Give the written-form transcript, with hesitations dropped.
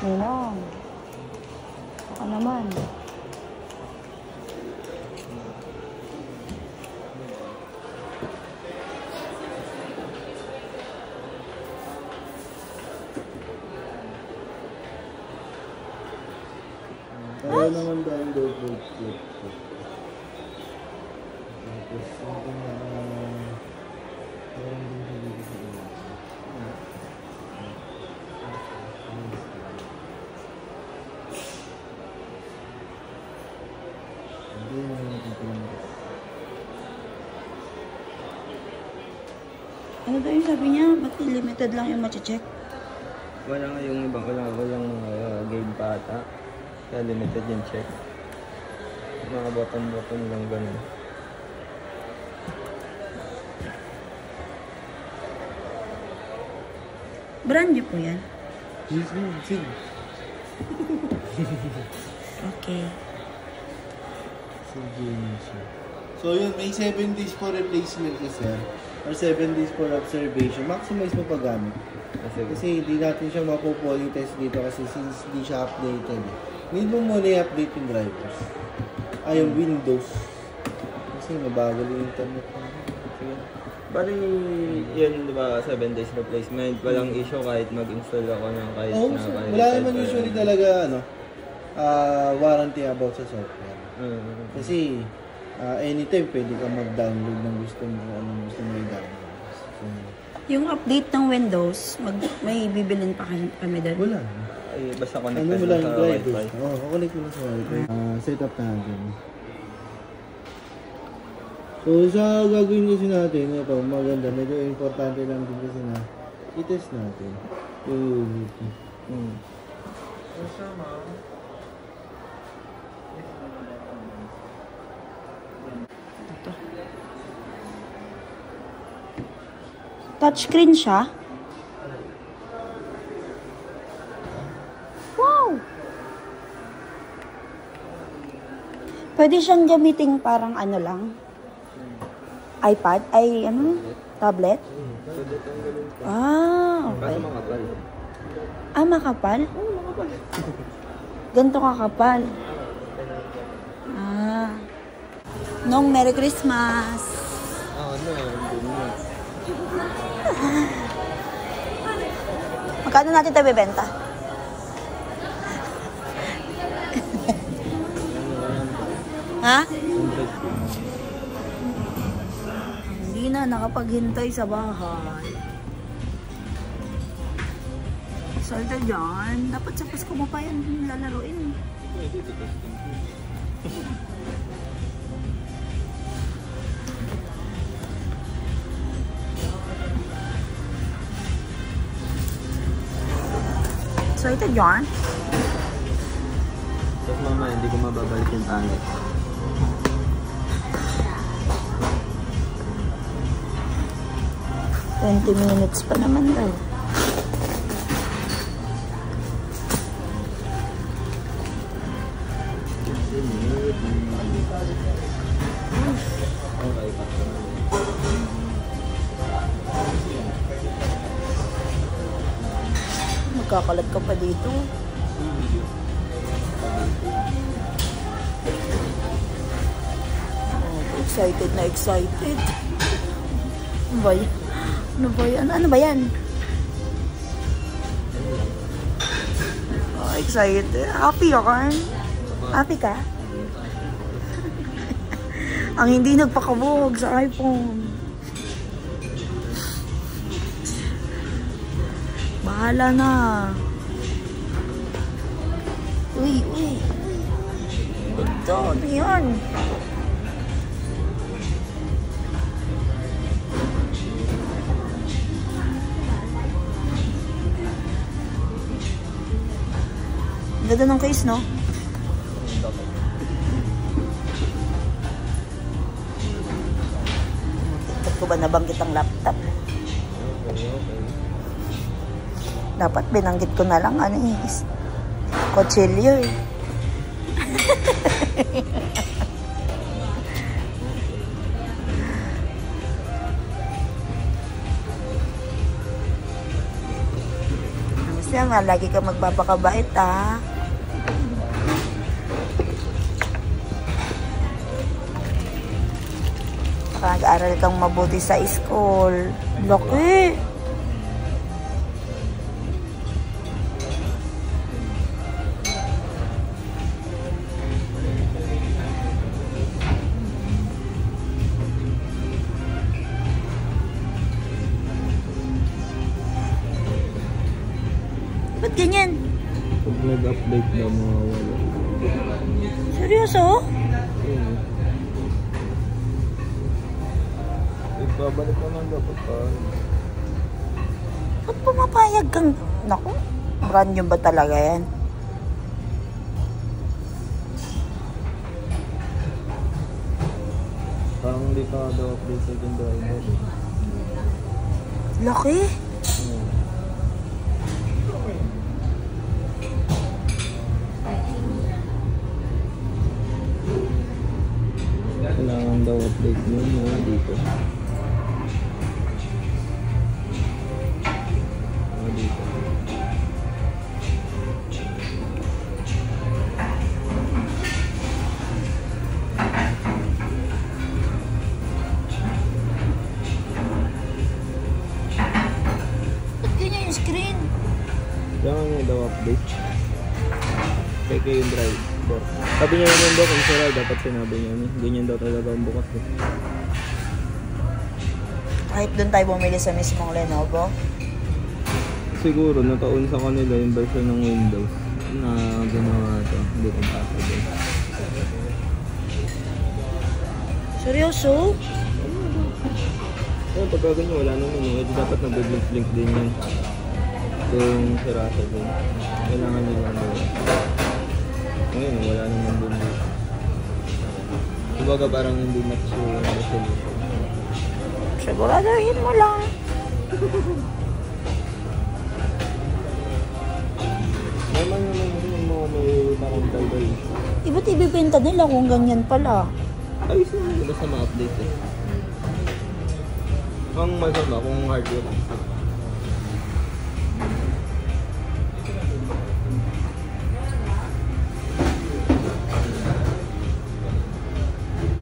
Ninong. Ako naman. Kaya naman dahil daw food trip. Tapos, something na parang din siya dito sa iyo. Hindi mo naman ito. Ano daw yung sabi niya? Ba't limited lang yung mache-check? Wala nga yung ibang, walang game pa ata. Kaya limited yung check. Mga button lang ganun. Brand niyo po yan? Sig. Okay. Sige siya. So yun, may 7 days for replacement ka, sir. Or 7 days for observation. Maximize mo paggamit. Kasi hindi natin siya mapo-polytest dito kasi since hindi siya updated. Need mo muna i-update yung drivers. Yung Windows. Kasi mabagal yung internet. Bali, yun, di ba, 7 days replacement. Walang issue kahit mag-install ako ng kahit na... Wala naman usually talaga, warranty about sa software. Kasi, anytime pwede ka mag-download ng gusto mo, anong gusto mo i-download. So, yung update ng Windows, may bibilin pa kami doon? Wala. Ay, basta connect ka sa Wi-Fi. Oo, connect mo sa Wi-Fi. Set up natin. So, sa gagawin kasi natin, ito, maganda, medyo importante lang din kasi na i-test natin yung unity. Ito. Touchscreen siya? Wow! Pwede siyang gamitin parang ano lang? iPad? Ay, ano? Tablet? Okay. Kaso makapal. Makapal? Oo, makapal. Ganito kakapal. Nong Merry Christmas! Magkano natin ito bebenta? Ha? Hindi na nakapaghintay sa bahay. Salta dyan. Dapat sa Pasko mo pa yan lalaroin. So ito dyan. Tapos mama, hindi ko mababalik yung tangit. Minutes pa naman daw. Magkakalat ka pa dito. Excited na excited. Ano ba yan? Ano ba yan? Excited. Happy ka? Happy ka? Ang hindi nagpakabog sa iPhone. Bahala na. Uy. Ito, ano yan? Ganda ng case, no? Ba't ko ba nabanggit ang laptop? Dapat binanggit ko na lang, kutsilyo eh. Siya nga, lagi ka magpapakabait, ha? Nag-aaral kang mabuti sa school. Laki! Ba't ganyan? Pag nag-update daw mawawala. Seryoso? Babalik naman dapat pa. Ba't pumapayag kang... Naku, brand new ba talaga yan? Parang hindi pa daw updated yung driver. Laki? Kailangan daw update nyo dito. Dito. Ba't ganyan yung screen? Kailangan nyo daw update. Check yung driver. Sabi niya naman daw kung sira, dapat sinabi niya. Ganyan daw talaga ang bukas. Kahit doon tayo bumili sa mismong Lenovo? Siguro nataon sa kanila yung version ng Windows na ginawa ito. Hindi compatible. Seryoso? Ayun, pagka ganyan wala naman yun. Dapat nag-blink din yun. Kung sira siya din. Kailangan nyo lang doon. Ngayon, wala naman doon dito. Kumbaga parang hindi match yung resolution. Siguraduhin mo lang. Naman yung mga may parang dalbay. Ba't ibibenta nila kung ganyan pala? Ayos naman. Basta ma-update eh. Ang masama kung hardware.